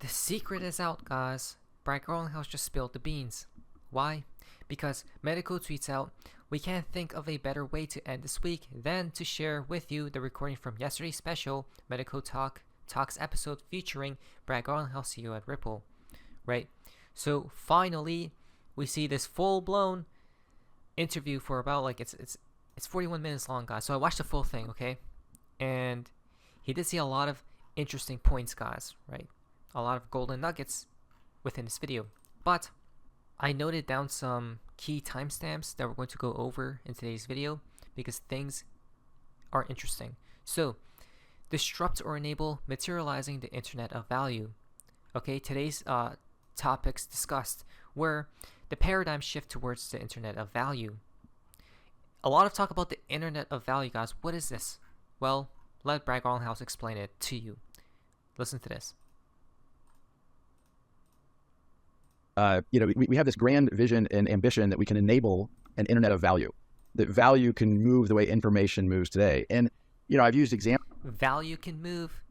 The secret is out, guys. Garlinghouse just spilled the beans. Why? Because Medico tweets out, "We can't think of a better way to end this week than to share with you the recording from yesterday's special Medico Talks episode featuring Garlinghouse, CEO at Ripple." Right? So finally, we see this full-blown interview for about it's 41 minutes long, guys. So I watched the full thing, okay? And he did see a lot of interesting points, guys, right? A lot of golden nuggets within this video. But I noted down some key timestamps that we're going to go over in today's video because things are interesting. So, disrupt or enable materializing the Internet of Value. Okay, today's topics discussed were the paradigm shift towards the Internet of Value. A lot of talk about the Internet of Value, guys. What is this? Well, let Garlinghouse explain it to you. Listen to this. We have this grand vision and ambition that we can enable an internet of value, that value can move the way information moves today. And, I've used examples. Value can move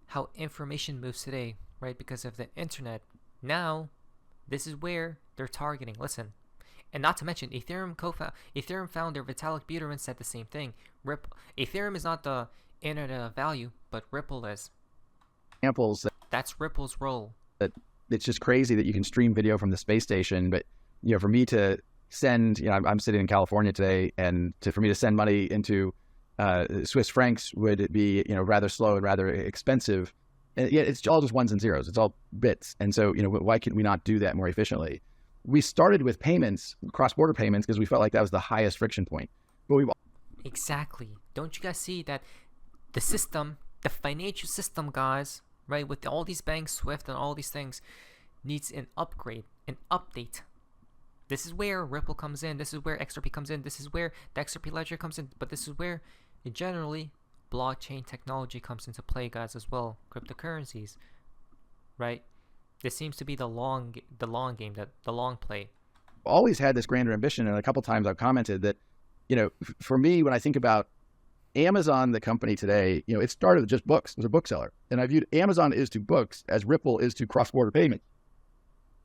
how information moves today, right? Because of the internet. Now, this is where they're targeting. Listen. And not to mention, Ethereum founder Vitalik Buterin said the same thing. Ethereum is not the internet of value, but Ripple is. Examples. That's Ripple's role. It's just crazy that you can stream video from the space station, but for me to send, I'm sitting in California today, and for me to send money into Swiss francs would be rather slow and rather expensive. And yet it's all just ones and zeros. It's all bits. And so why can we not do that more efficiently? We started with payments, cross-border payments, because we felt like that was the highest friction point. But exactly. Don't you guys see that the system, the financial system, guys, right, with all these banks, Swift, and all these things, needs an upgrade, an update. This is where Ripple comes in. This is where XRP comes in. This is where the XRP ledger comes in. But this is where, generally, blockchain technology comes into play, guys, as well. Cryptocurrencies, right? This seems to be the long game, the long play. Always had this grander ambition, and a couple times I've commented that, for me, when I think about Amazon, the company today, it started with just books. It was a bookseller. And I viewed Amazon is to books as Ripple is to cross-border payments.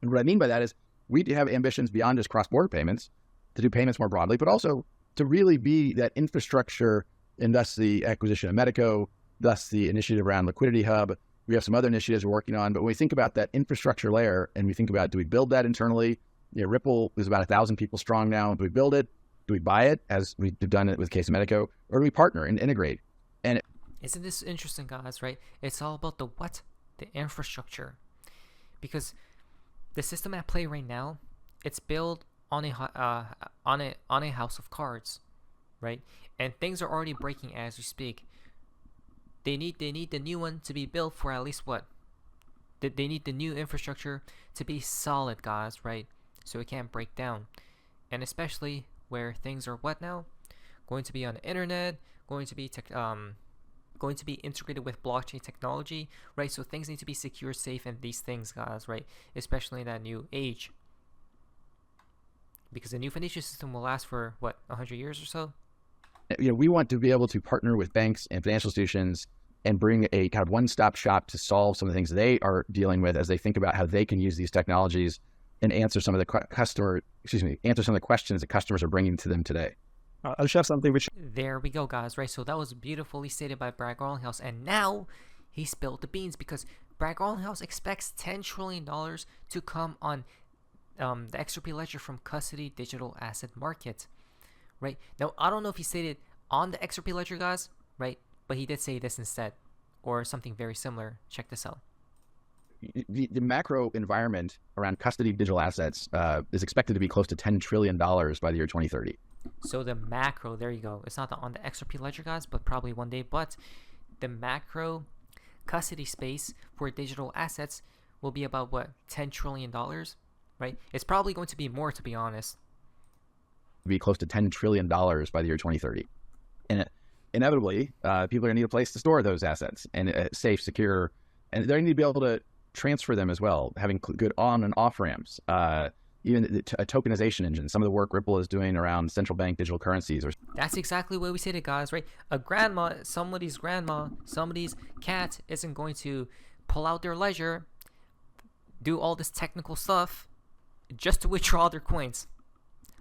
And what I mean by that is we have ambitions beyond just cross-border payments to do payments more broadly, but also to really be that infrastructure, and thus the acquisition of Medico, thus the initiative around Liquidity Hub. We have some other initiatives we're working on, but when we think about that infrastructure layer and we think about, do we build that internally? Ripple is about 1,000 people strong now. Do we build it? Do we buy it, as we've done it with the case of Medico, or do we partner and integrate? And isn't this interesting, guys, right? It's all about the infrastructure. Because the system at play right now, it's built on a house of cards, right? And things are already breaking as we speak. They need the new one to be built for at least what? They need the new infrastructure to be solid, guys, right? So it can't break down. And especially where things are what now? Going to be on the internet, going to be integrated with blockchain technology, right? So things need to be secure, safe, and these things, guys, right? Especially in that new age. Because the new financial system will last for, 100 years or so? We want to be able to partner with banks and financial institutions and bring a kind of one-stop shop to solve some of the things they are dealing with as they think about how they can use these technologies and answer some of the answer some of the questions that customers are bringing to them today. I'll share something which... There we go, guys, right? So that was beautifully stated by Garlinghouse, and now he spilled the beans because Garlinghouse expects $10 trillion to come on the XRP ledger from custody digital asset market, right? Now, I don't know if he stated on the XRP ledger, guys, right? But he did say this instead, or something very similar. Check this out. The macro environment around custody digital assets is expected to be close to $10 trillion by the year 2030. So the macro, there you go. It's not on the XRP ledger, guys, but probably one day. But the macro custody space for digital assets will be about $10 trillion, right? It's probably going to be more, to be honest. Be close to $10 trillion by the year 2030. And inevitably, people are going to need a place to store those assets, and safe, secure, and they're going to need to be able to transfer them as well, having good on and off ramps, even a tokenization engine. Some of the work Ripple is doing around central bank digital currencies. That's exactly what we say to guys, right? Somebody's cat isn't going to pull out their ledger do all this technical stuff just to withdraw their coins.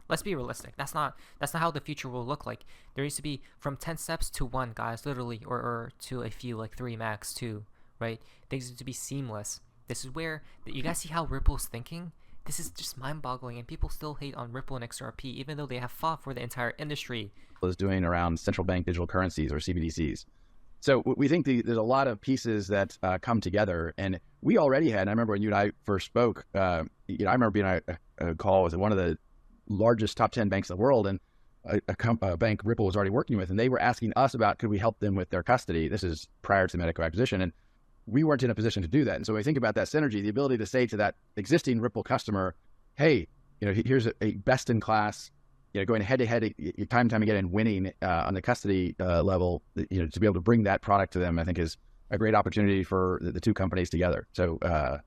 Let's be realistic. That's not how the future will look like. There needs to be from 10 steps to 1, guys, literally, or to a few, like 3 max, 2, right? Things need to be seamless. This is where you guys see how Ripple's thinking. This is just mind-boggling, and people still hate on Ripple and XRP, even though they have fought for the entire industry. Is doing around central bank digital currencies or CBDCs. So we think there's a lot of pieces that come together, and we already had. And I remember when you and I first spoke. I remember being on a call with one of the largest top 10 banks in the world, and a bank Ripple was already working with, and they were asking us about could we help them with their custody. This is prior to the Medico acquisition, and we weren't in a position to do that. And so when we think about that synergy, the ability to say to that existing Ripple customer, hey, here's a best in class, going head to head time and time again and winning on the custody level, to be able to bring that product to them, I think is a great opportunity for the two companies together. So that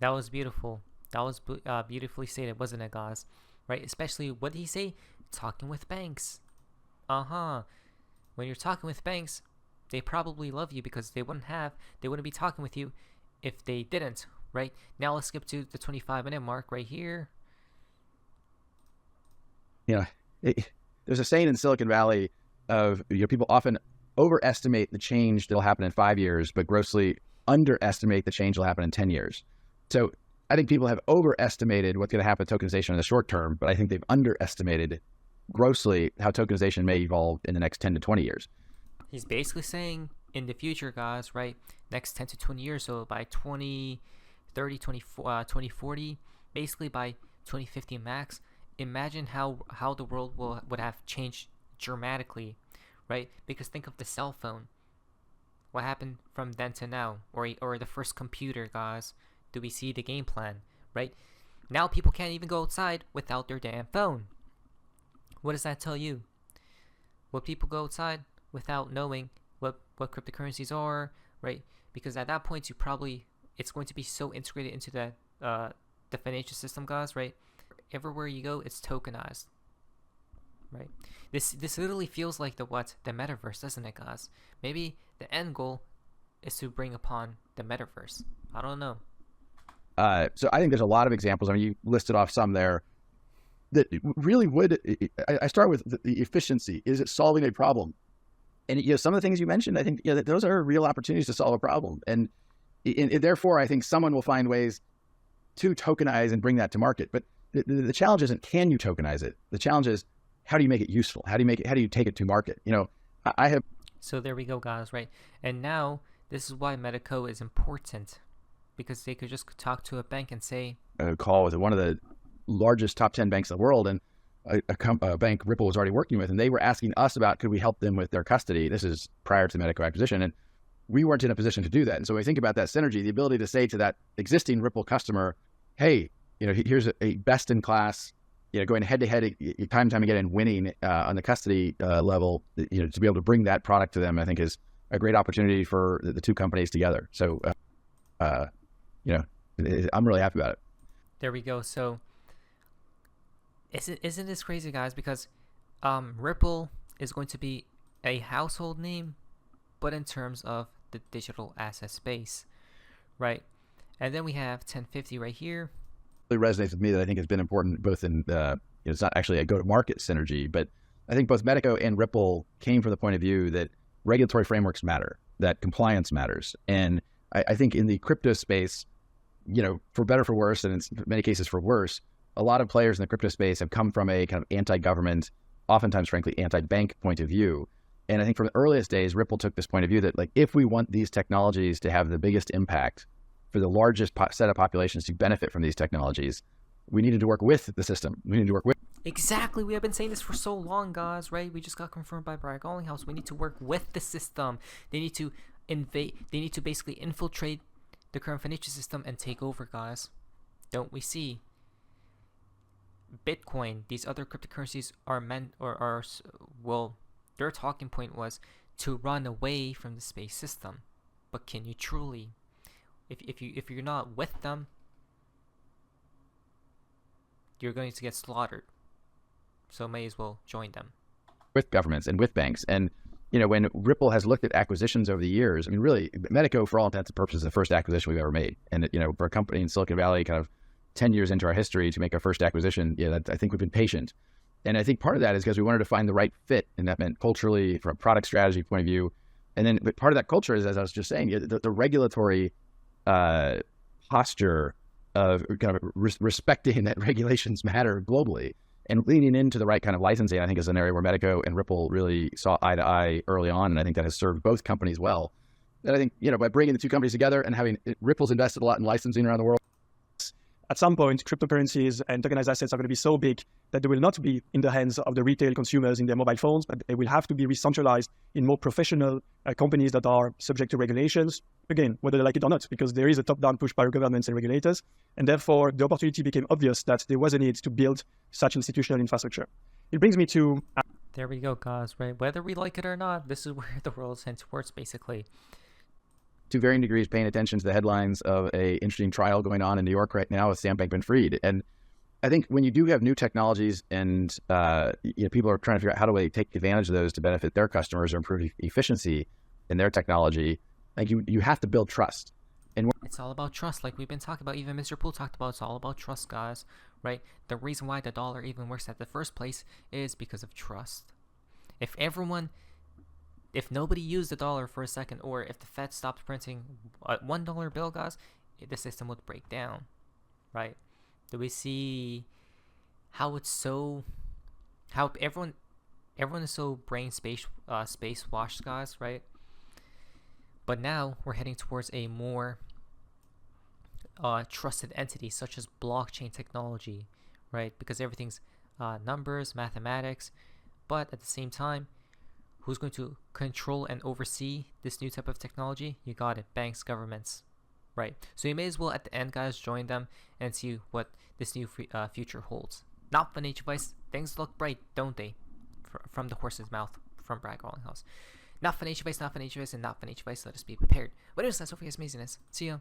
was beautiful. That was beautifully stated, wasn't it, guys? Right? Especially, what did he say? Talking with banks. When you're talking with banks, they probably love you because they wouldn't be talking with you if they didn't, right? Now let's skip to the 25-minute mark right here. There's a saying in Silicon Valley of people often overestimate the change that'll happen in 5 years, but grossly underestimate the change that'll happen in 10 years. So I think people have overestimated what's going to happen with tokenization in the short term, but I think they've underestimated grossly how tokenization may evolve in the next 10 to 20 years. He's basically saying in the future, guys, right? Next 10 to 20 years, so by 2030, 2040, basically by 2050 max, imagine how the world would have changed dramatically, right? Because think of the cell phone. What happened from then to now? Or the first computer, guys? Do we see the game plan, right? Now people can't even go outside without their damn phone. What does that tell you? Will people go outside without knowing what cryptocurrencies are, right? Because at that point, it's going to be so integrated into the financial system, guys, right? Everywhere you go, it's tokenized, right? This literally feels like the metaverse, doesn't it, guys? Maybe the end goal is to bring upon the metaverse. I don't know. So I think there's a lot of examples. I mean, you listed off some there that really would. I start with the efficiency. Is it solving a problem? And some of the things you mentioned, I think that those are real opportunities to solve a problem. And therefore, I think someone will find ways to tokenize and bring that to market. But the challenge isn't can you tokenize it. The challenge is how do you make it useful? How do you take it to market? I have. So there we go, guys. Right, and now this is why Medico is important, because they could just talk to a bank and say a call with one of the largest top 10 banks in the world, and a bank Ripple was already working with, and they were asking us about could we help them with their custody. This is prior to the Medico acquisition, and we weren't in a position to do that. And so when we think about that synergy, the ability to say to that existing Ripple customer, hey, here's a best in class, going head to head time and time again and winning on the custody level, to be able to bring that product to them, I think is a great opportunity for the two companies together. So, I'm really happy about it. There we go. So isn't this crazy, guys? Because Ripple is going to be a household name, but in terms of the digital asset space, right? And then we have 1050 right here. It resonates with me that I think has been important both in it's not actually a go-to-market synergy, but I think both Medico and Ripple came from the point of view that regulatory frameworks matter, that compliance matters. And I think in the crypto space, for better, for worse, and in many cases for worse, a lot of players in the crypto space have come from a kind of anti-government, oftentimes, frankly, anti-bank point of view. And I think from the earliest days, Ripple took this point of view that, like, if we want these technologies to have the biggest impact for the largest set of populations to benefit from these technologies, we needed to work with the system. We needed to work with. Exactly. We have been saying this for so long, guys, right? We just got confirmed by Garlinghouse. We need to work with the system. They need to invade. They need to basically infiltrate the current financial system and take over, guys. Don't we see? Bitcoin, these other cryptocurrencies are meant, their talking point was to run away from the space system. But can you truly? If you're not with them, you're going to get slaughtered. So may as well join them. With governments and with banks. And when Ripple has looked at acquisitions over the years, I mean, really, Medico, for all intents and purposes, is the first acquisition we've ever made. And, for a company in Silicon Valley, kind of 10 years into our history to make our first acquisition, I think we've been patient. And I think part of that is because we wanted to find the right fit. And that meant culturally, from a product strategy point of view. And then, but part of that culture is, as I was just saying, the regulatory posture of kind of respecting that regulations matter globally. And leaning into the right kind of licensing, I think, is an area where Medico and Ripple really saw eye to eye early on. And I think that has served both companies well. And I think, by bringing the two companies together and having Ripple's invested a lot in licensing around the world. At some point, cryptocurrencies and tokenized assets are going to be so big that they will not be in the hands of the retail consumers in their mobile phones, but they will have to be re-centralized in more professional companies that are subject to regulations. Again, whether they like it or not, because there is a top-down push by governments and regulators. And therefore, the opportunity became obvious that there was a need to build such institutional infrastructure. It brings me to... There we go, guys, right? Whether we like it or not, this is where the world's heading towards, basically. To varying degrees, paying attention to the headlines of a interesting trial going on in New York right now with Sam Bankman-Fried. And I think when you do have new technologies and people are trying to figure out how do they take advantage of those to benefit their customers or improve efficiency in their technology, like you have to build trust. And it's all about trust, like we've been talking about. Even Mr. Poole talked about. It's all about trust, guys. Right? The reason why the dollar even works at the first place is because of trust. If nobody used the dollar for a second, or if the Fed stopped printing a $1 bill, guys, the system would break down, right? Do we see how everyone is so brain space washed, guys, right? But now we're heading towards a more trusted entity such as blockchain technology, right? Because everything's numbers, mathematics, but at the same time, who's going to control and oversee this new type of technology? You got it, banks, governments, right? So you may as well, at the end, guys, join them and see what this new future holds. Not financial advice. Things look bright, don't they? From the horse's mouth, from Garlinghouse. Not financial advice, and not financial advice. Let us be prepared. But anyways, that's all for you guys' amazingness. See ya.